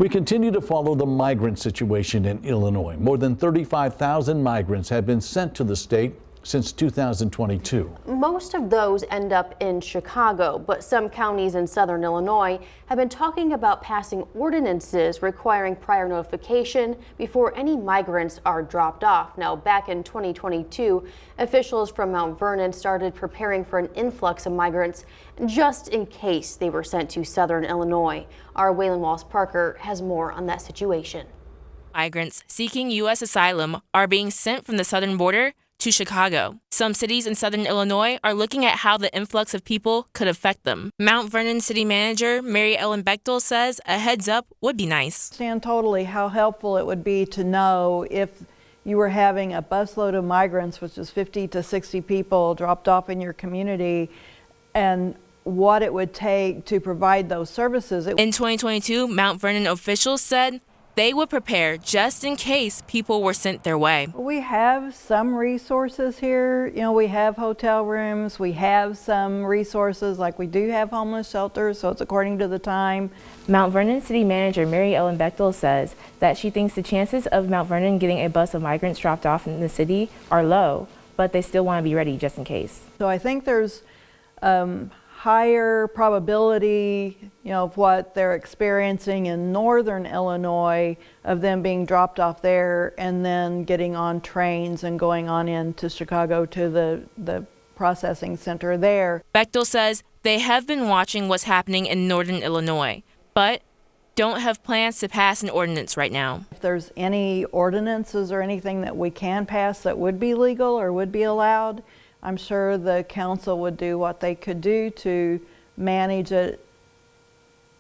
We continue to follow the migrant situation in Illinois. More than 35,000 migrants have been sent to the state since 2022. Most of those end up in Chicago, but some counties in southern Illinois have been talking about passing ordinances requiring prior notification before any migrants are dropped off. Now, back in 2022, officials from Mount Vernon started preparing for an influx of migrants just in case they were sent to southern Illinois. Our Waylon Walls-Parker has more on that situation. Migrants seeking U.S. asylum are being sent from the southern border to Chicago. Some cities in southern Illinois are looking at how the influx of people could affect them. Mount Vernon City Manager Mary Ellen Bechtel says a heads up would be nice. I understand totally how helpful it would be to know if you were having a busload of migrants, which is 50 to 60 people dropped off in your community, and what it would take to provide those services. In 2022, Mount Vernon officials said they would prepare just in case people were sent their way. We have some resources here. You know, we have hotel rooms, we have some resources, like we do have homeless shelters, so it's according to the time. Mount Vernon City Manager Mary Ellen Bechtel says that she thinks the chances of Mount Vernon getting a bus of migrants dropped off in the city are low, but they still want to be ready just in case. So I think there's higher probability, you know, of what they're experiencing in northern Illinois, of them being dropped off there and then getting on trains and going on into Chicago to the processing center there. Bechtel says they have been watching what's happening in northern Illinois, but don't have plans to pass an ordinance right now. If there's any ordinances or anything that we can pass that would be legal or would be allowed, I'm sure the council would do what they could do to manage it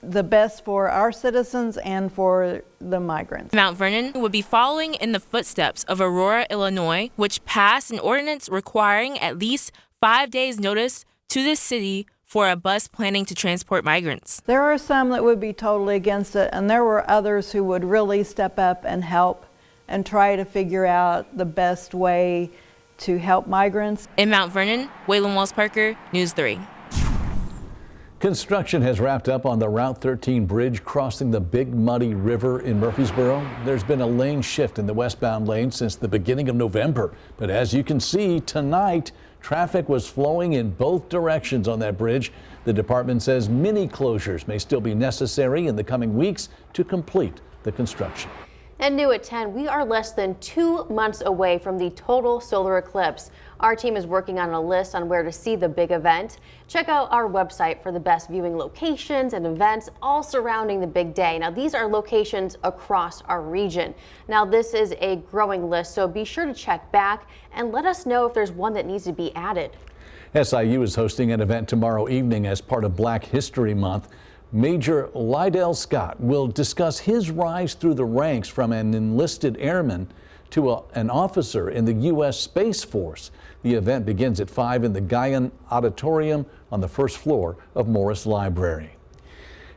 the best for our citizens and for the migrants. Mount Vernon would be following in the footsteps of Aurora, Illinois, which passed an ordinance requiring at least 5 days notice to the city for a bus planning to transport migrants. There are some that would be totally against it, and there were others who would really step up and help and try to figure out the best way to help migrants. In Mount Vernon, Waylon Walls-Parker, News 3. Construction has wrapped up on the Route 13 bridge crossing the Big Muddy River in Murfreesboro. There's been a lane shift in the westbound lane since the beginning of November. But as you can see tonight, traffic was flowing in both directions on that bridge. The department says mini closures may still be necessary in the coming weeks to complete the construction. And new at 10, we are less than 2 months away from the total solar eclipse. Our team is working on a list on where to see the big event. Check out our website for the best viewing locations and events all surrounding the big day. Now, these are locations across our region. Now, this is a growing list, so be sure to check back and let us know if there's one that needs to be added. SIU is hosting an event tomorrow evening as part of Black History Month. Major Lydell Scott will discuss his rise through the ranks from an enlisted airman to an officer in the U.S. Space Force. The event begins at 5 in the Guyan Auditorium on the first floor of Morris Library.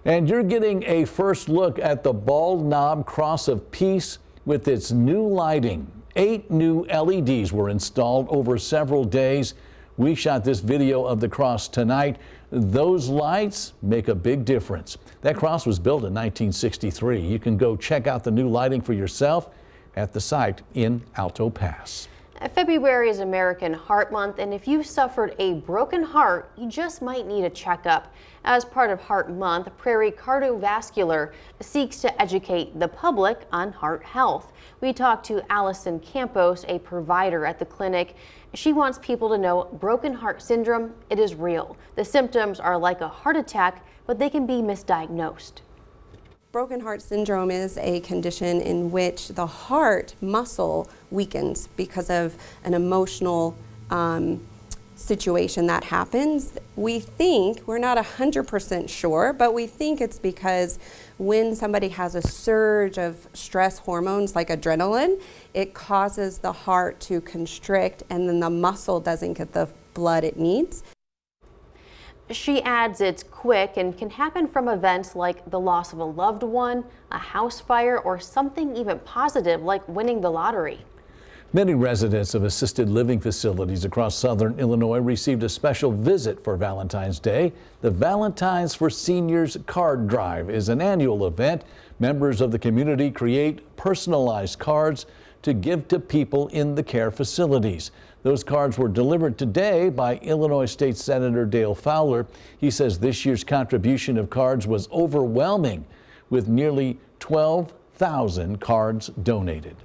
And you're getting a first look at the Bald Knob Cross of Peace with its new lighting. 8 new LEDs were installed over several days. We shot this video of the cross tonight. Those lights make a big difference. That cross was built in 1963. You can go check out the new lighting for yourself at the site in Alto Pass. February is American Heart Month, and if you suffered a broken heart, you just might need a checkup. As part of Heart Month, Prairie Cardiovascular seeks to educate the public on heart health. We talked to Allison Campos, a provider at the clinic. She wants people to know broken heart syndrome, it is real. The symptoms are like a heart attack, but they can be misdiagnosed. Broken heart syndrome is a condition in which the heart muscle weakens because of an emotional situation that happens. We think, we're not 100% sure, but we think it's because when somebody has a surge of stress hormones like adrenaline, it causes the heart to constrict and then the muscle doesn't get the blood it needs. She adds it's quick and can happen from events like the loss of a loved one, a house fire, or something even positive like winning the lottery. Many residents of assisted living facilities across southern Illinois received a special visit for Valentine's Day. The Valentine's for Seniors Card Drive is an annual event. Members of the community create personalized cards to give to people in the care facilities. Those cards were delivered today by Illinois State Senator Dale Fowler. He says this year's contribution of cards was overwhelming, with nearly 12,000 cards donated.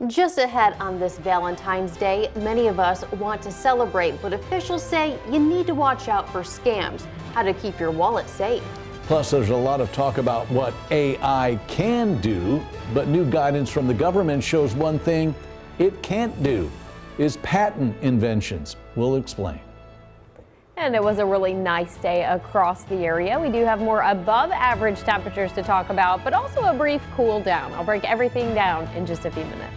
Just ahead on this Valentine's Day, many of us want to celebrate, but officials say you need to watch out for scams, how to keep your wallet safe. Plus, there's a lot of talk about what AI can do, but new guidance from the government shows one thing it can't do is patent inventions. We'll explain. And it was a really nice day across the area. We do have more above average temperatures to talk about, but also a brief cool down. I'll break everything down in just a few minutes.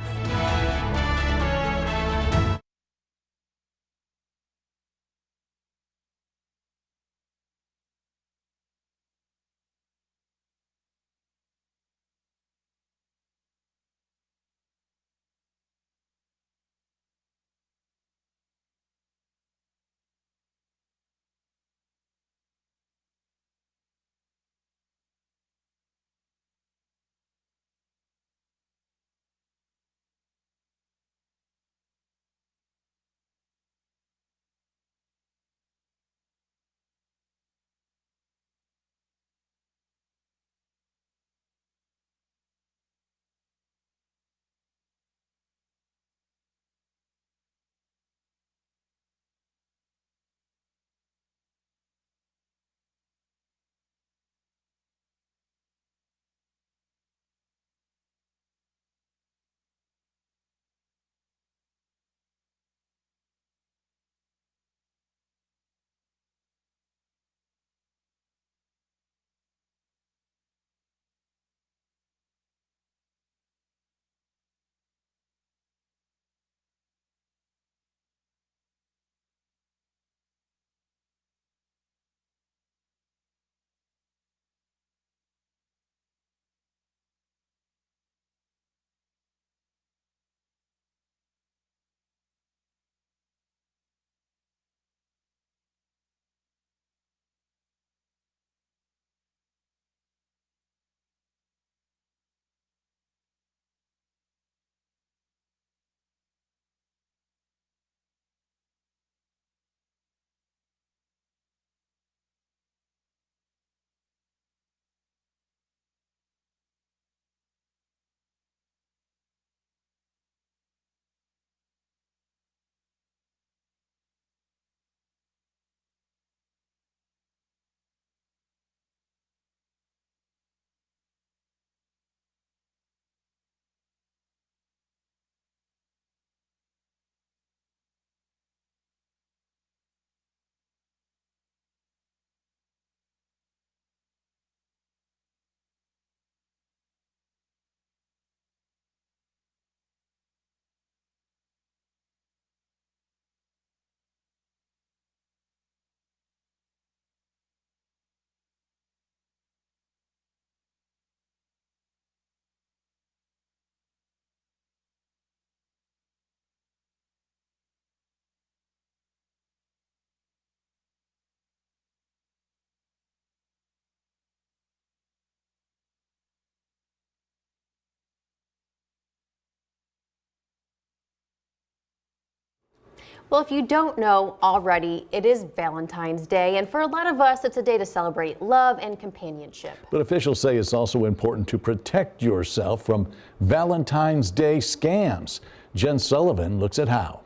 Well, if you don't know already, it is Valentine's Day, and for a lot of us, it's a day to celebrate love and companionship. But officials say it's also important to protect yourself from Valentine's Day scams. Jen Sullivan looks at how.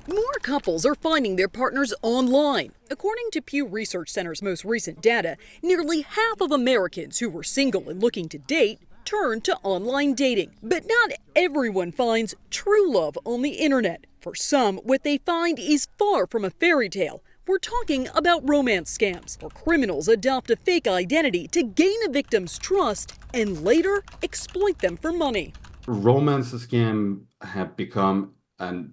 More couples are finding their partners online. According to Pew Research Center's most recent data, nearly half of Americans who were single and looking to date turned to online dating. But not everyone finds true love on the internet. For some, what they find is far from a fairy tale. We're talking about romance scams, where criminals adopt a fake identity to gain a victim's trust and later exploit them for money. Romance scams have become an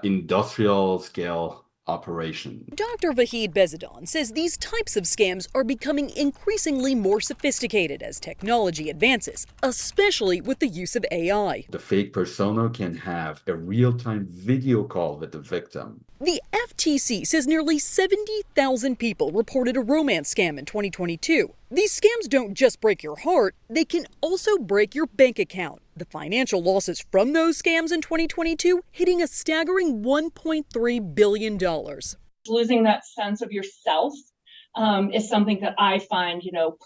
industrial scale operation. Dr. Vahid Bezadon says these types of scams are becoming increasingly more sophisticated as technology advances, especially with the use of AI. The fake persona can have a real-time video call with the victim. The FTC says nearly 70,000 people reported a romance scam in 2022. These scams don't just break your heart, they can also break your bank account. The financial losses from those scams in 2022 hitting a staggering $1.3 billion. Losing that sense of yourself is something that I find,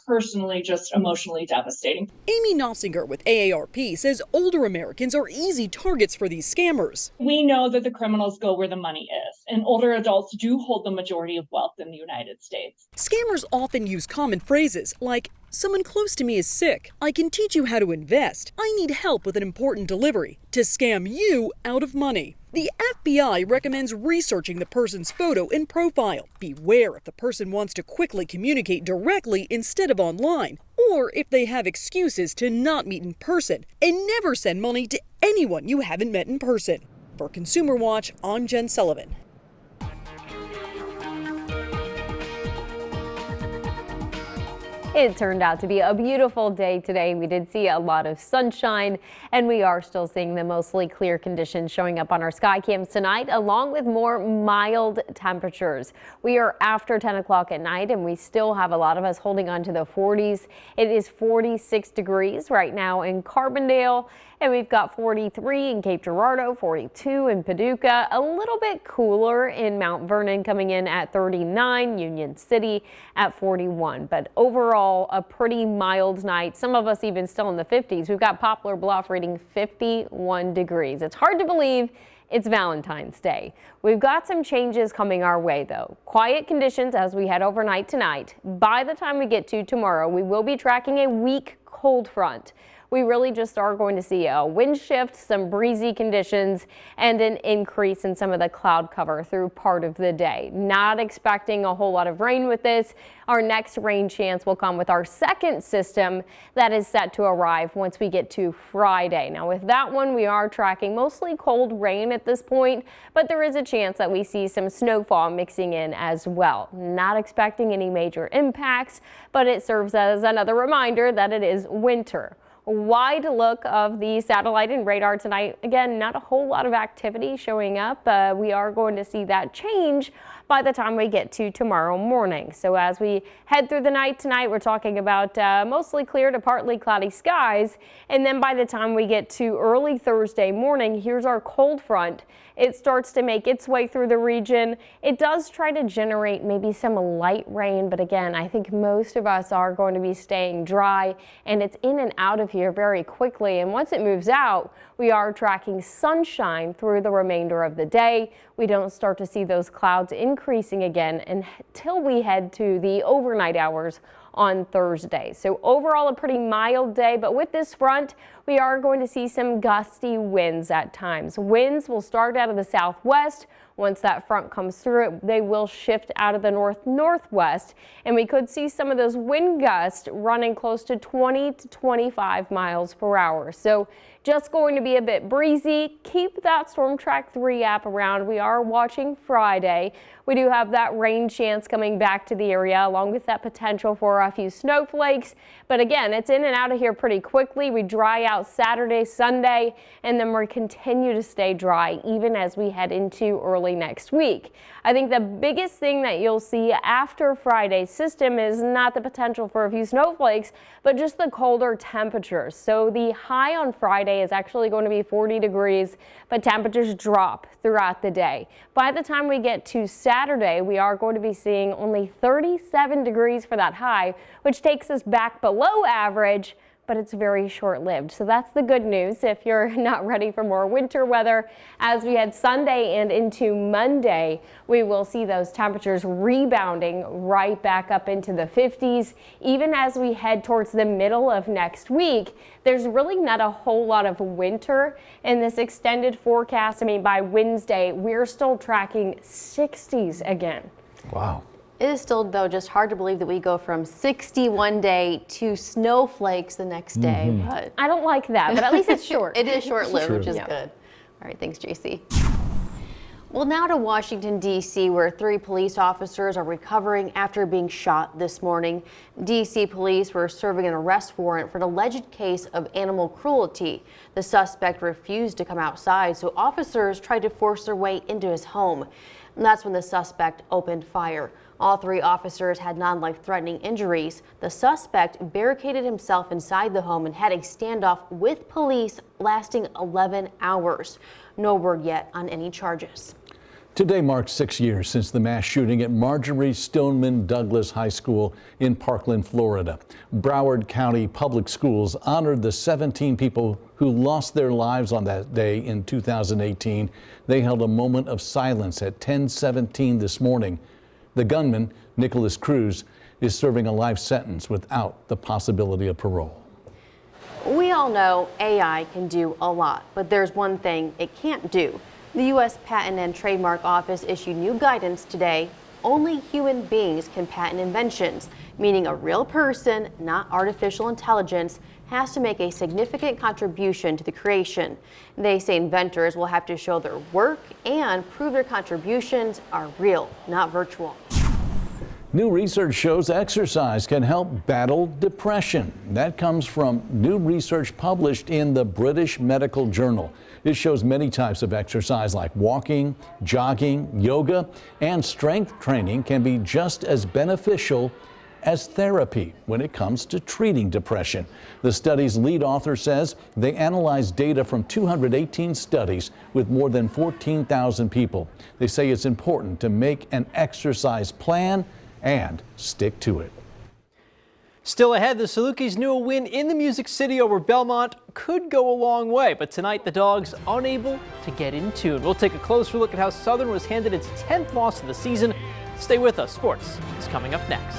personally just emotionally devastating. Amy Nossinger with AARP says older Americans are easy targets for these scammers. We know that the criminals go where the money is, and older adults do hold the majority of wealth in the United States. Scammers often use common phrases like, "Someone close to me is sick. I can teach you how to invest. I need help with an important delivery," to scam you out of money. The FBI recommends researching the person's photo and profile. Beware if the person wants to quickly communicate directly instead of online, or if they have excuses to not meet in person. And never send money to anyone you haven't met in person. For Consumer Watch, I'm Jen Sullivan. It turned out to be a beautiful day today. We did see a lot of sunshine, and we are still seeing the mostly clear conditions showing up on our sky cams tonight, along with more mild temperatures. We are after 10 o'clock at night, and we still have a lot of us holding on to the 40s. It is 46 degrees right now in Carbondale, and we've got 43 in Cape Girardeau, 42 in Paducah, a little bit cooler in Mount Vernon, coming in at 39, Union City at 41. But overall, a pretty mild night. Some of us even still in the 50s. We've got Poplar Bluff reading 51 degrees. It's hard to believe it's Valentine's Day. We've got some changes coming our way, though. Quiet conditions as we head overnight tonight. By the time we get to tomorrow, we will be tracking a weak cold front. We really just are going to see a wind shift, some breezy conditions, and an increase in some of the cloud cover through part of the day. Not expecting a whole lot of rain with this. Our next rain chance will come with our second system that is set to arrive once we get to Friday. Now with that one, we are tracking mostly cold rain at this point, but there is a chance that we see some snowfall mixing in as well. Not expecting any major impacts, but it serves as another reminder that it is winter. Wide look of the satellite and radar tonight. Again, not a whole lot of activity showing up. We are going to see that change by the time we get to tomorrow morning. So as we head through the night tonight, we're talking about mostly clear to partly cloudy skies. And then by the time we get to early Thursday morning, here's our cold front. It starts to make its way through the region. It does try to generate maybe some light rain, but again, I think most of us are going to be staying dry, and it's in and out of here very quickly. And once it moves out, we are tracking sunshine through the remainder of the day. We don't start to see those clouds increasing again until we head to the overnight hours on Thursday. So overall, a pretty mild day, but with this front, we are going to see some gusty winds at times. Winds will start out of the southwest. Once that front comes through, they will shift out of the northwest, and we could see some of those wind gusts running close to 20 to 25 miles per hour. So just going to be a bit breezy. Keep that Storm Track 3 app around. We are watching Friday. We do have that rain chance coming back to the area, along with that potential for a few snowflakes. But again, it's in and out of here pretty quickly. We dry out Saturday, Sunday, and then we continue to stay dry even as we head into early next week. I think the biggest thing that you'll see after Friday's system is not the potential for a few snowflakes, but just the colder temperatures. So the high on Friday is actually going to be 40 degrees, but temperatures drop throughout the day. By the time we get to Saturday, we are going to be seeing only 37 degrees for that high, which takes us back below average, but it's very short-lived. So that's the good news if you're not ready for more winter weather. As we head Sunday and into Monday, we will see those temperatures rebounding right back up into the 50s. Even as we head towards the middle of next week, there's really not a whole lot of winter in this extended forecast. I mean, by Wednesday, we're still tracking 60s again. Wow. It is still, though, just hard to believe that we go from 60 one day to snowflakes the next day. But I don't like that, but at least it's short. It is short-lived, True. which is Yeah. good. All right, thanks, JC. Well, now to Washington, D.C., where 3 police officers are recovering after being shot this morning. D.C. police were serving an arrest warrant for an alleged case of animal cruelty. The suspect refused to come outside, so officers tried to force their way into his home. And that's when the suspect opened fire. All 3 officers had non-life-threatening injuries. The suspect barricaded himself inside the home and had a standoff with police lasting 11 hours. No word yet on any charges. Today marks 6 years since the mass shooting at Marjorie Stoneman Douglas High School in Parkland, Florida. Broward County Public Schools honored the 17 people who lost their lives on that day in 2018. They held a moment of silence at 10:17 this morning. The gunman, Nicholas Cruz, is serving a life sentence without the possibility of parole. We all know AI can do a lot, but there's one thing it can't do. The U.S. Patent and Trademark Office issued new guidance today. Only human beings can patent inventions, meaning a real person, not artificial intelligence, has to make a significant contribution to the creation. They say inventors will have to show their work and prove their contributions are real, not virtual. New research shows exercise can help battle depression. That comes from new research published in the British Medical Journal. It shows many types of exercise like walking, jogging, yoga, and strength training can be just as beneficial as therapy when it comes to treating depression. The study's lead author says they analyzed data from 218 studies with more than 14,000 people. They say it's important to make an exercise plan and stick to it. Still ahead, the Salukis knew a win in the Music City over Belmont could go a long way, but tonight the Dogs unable to get in tune. We'll take a closer look at how Southern was handed its 10th loss of the season. Stay with us. Sports is coming up next.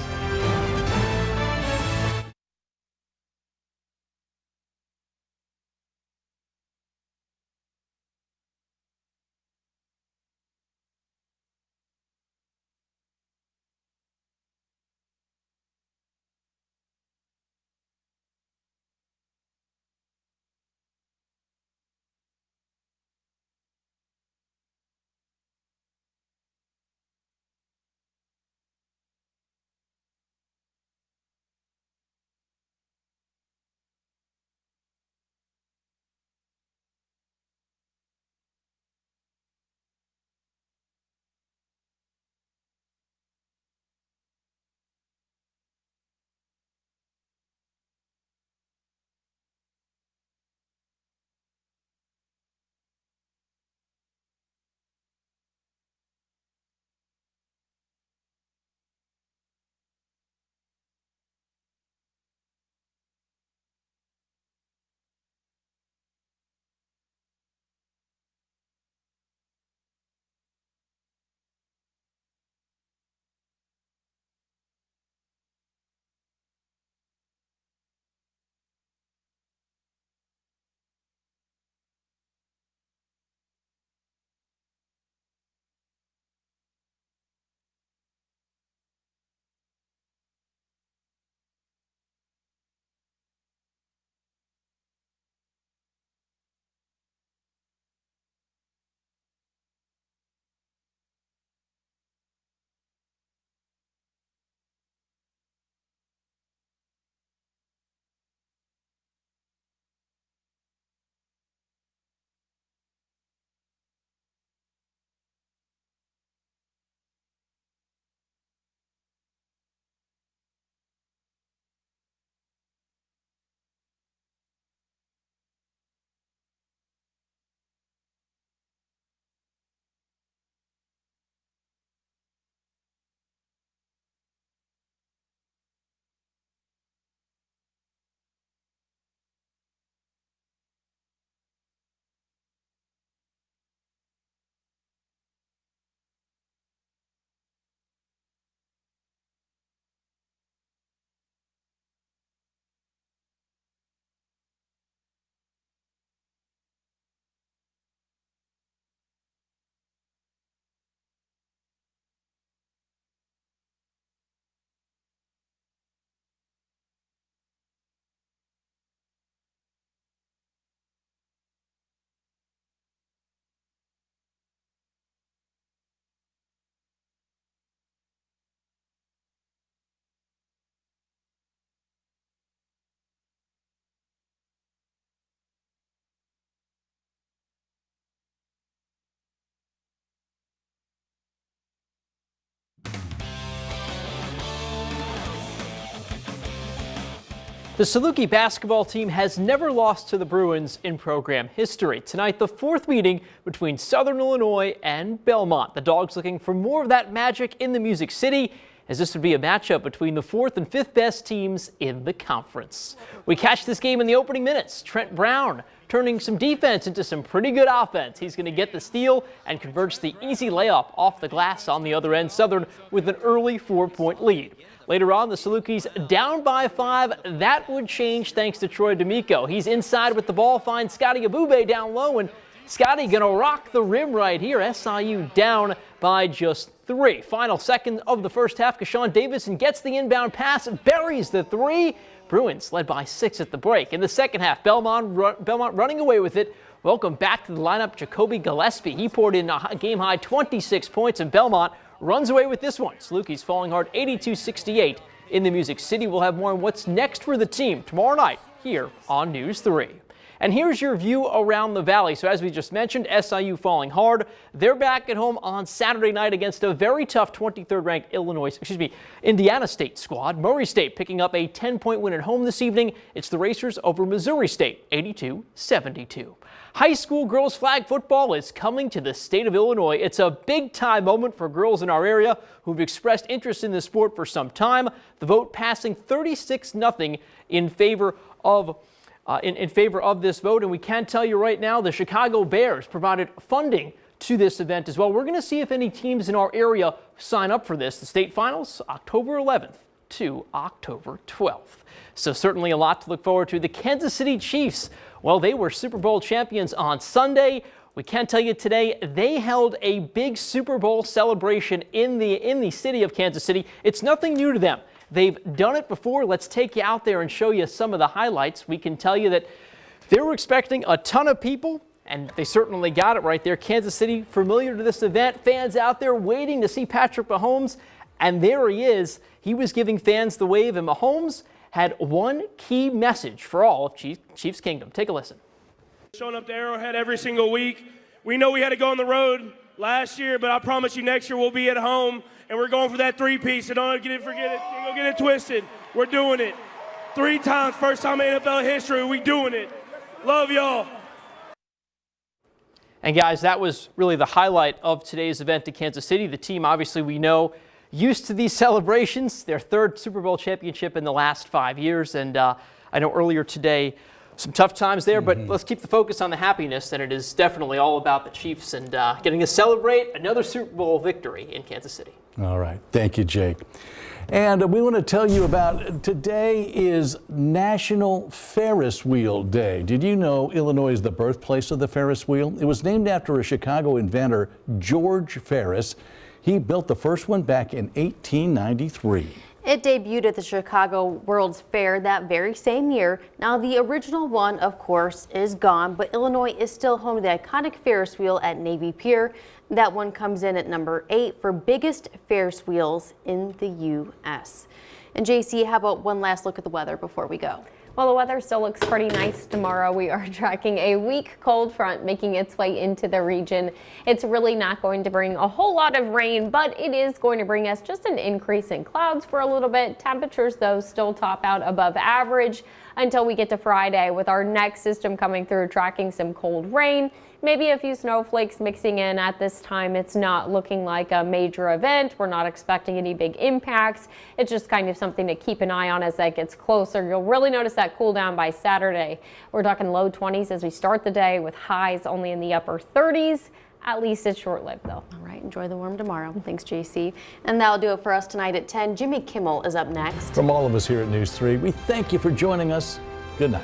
The Saluki basketball team has never lost to the Bruins in program history. Tonight, the fourth meeting between Southern Illinois and Belmont. The Dogs looking for more of that magic in the Music City, as this would be a matchup between the fourth and fifth best teams in the conference. We catch this game in the opening minutes. Trent Brown turning some defense into some pretty good offense. He's going to get the steal and converts the easy layup off the glass on the other end. Southern with an early 4-point lead. Later on, the Salukis down by 5. That would change thanks to Troy D'Amico. He's inside with the ball, finds Scotty Abube down low, and Scotty gonna rock the rim right here. SIU down by just 3. Final second of the first half, Kashawn Davison gets the inbound pass and buries the 3. Bruins led by 6 at the break. In the second half, Belmont running away with it. Welcome back to the lineup, Jacoby Gillespie. He poured in a game-high 26 points, and Belmont runs away with this one. Salukis falling hard 82-68 in the Music City. We'll have more on what's next for the team tomorrow night here on News 3. And here's your view around the valley. So as we just mentioned, SIU falling hard. They're back at home on Saturday night against a very tough 23rd ranked Indiana State squad. Murray State picking up a 10-point win at home this evening. It's the Racers over Missouri State, 82-72. High school girls flag football is coming to the state of Illinois. It's a big time moment for girls in our area who've expressed interest in the sport for some time. The vote passing 36-0 in favor of this vote. And we can tell you right now, the Chicago Bears provided funding to this event as well. We're going to see if any teams in our area sign up for this. The state finals, October 11th to October 12th. So certainly a lot to look forward to. The Kansas City Chiefs, well, they were Super Bowl champions on Sunday. We can tell you today they held a big Super Bowl celebration in the city of Kansas City. It's nothing new to them. They've done it before. Let's take you out there and show you some of the highlights. We can tell you that they were expecting a ton of people, and they certainly got it right there. Kansas City familiar to this event. Fans out there waiting to see Patrick Mahomes, and there he is. He was giving fans the wave, and Mahomes had one key message for all of Chiefs Kingdom. Take a listen. Showing up to Arrowhead every single week. We know we had to go on the road last year, but I promise you next year we'll be at home, and we're going for that 3-piece, so don't forget it. Don't get it twisted. We're doing it. 3 times, first time in NFL history, we doing it. Love y'all. And guys, that was really the highlight of today's event in Kansas City. The team, obviously, we know, used to these celebrations, their 3rd Super Bowl championship in the last 5 years. And I know earlier today, some tough times there, but let's keep the focus on the happiness, and it is definitely all about the Chiefs and getting to celebrate another Super Bowl victory in Kansas City. All right. Thank you, Jake. And we want to tell you about today is National Ferris Wheel Day. Did you know Illinois is the birthplace of the Ferris wheel? It was named after a Chicago inventor, George Ferris. He built the first one back in 1893. It debuted at the Chicago World's Fair that very same year. Now, the original one, of course, is gone, but Illinois is still home to the iconic Ferris wheel at Navy Pier. That one comes in at number 8 for biggest Ferris wheels in the U.S. And JC, how about one last look at the weather before we go? Well, the weather still looks pretty nice tomorrow. We are tracking a weak cold front making its way into the region. It's really not going to bring a whole lot of rain, but it is going to bring us just an increase in clouds for a little bit. Temperatures, though, still top out above average until we get to Friday with our next system coming through, tracking some cold rain. Maybe a few snowflakes mixing in at this time. It's not looking like a major event. We're not expecting any big impacts. It's just kind of something to keep an eye on as that gets closer. You'll really notice that cool down by Saturday. We're talking low 20s as we start the day with highs only in the upper 30s. At least it's short-lived, though. All right, enjoy the warm tomorrow. Thanks, JC. And that'll do it for us tonight at 10. Jimmy Kimmel is up next. From all of us here at News 3, we thank you for joining us. Good night.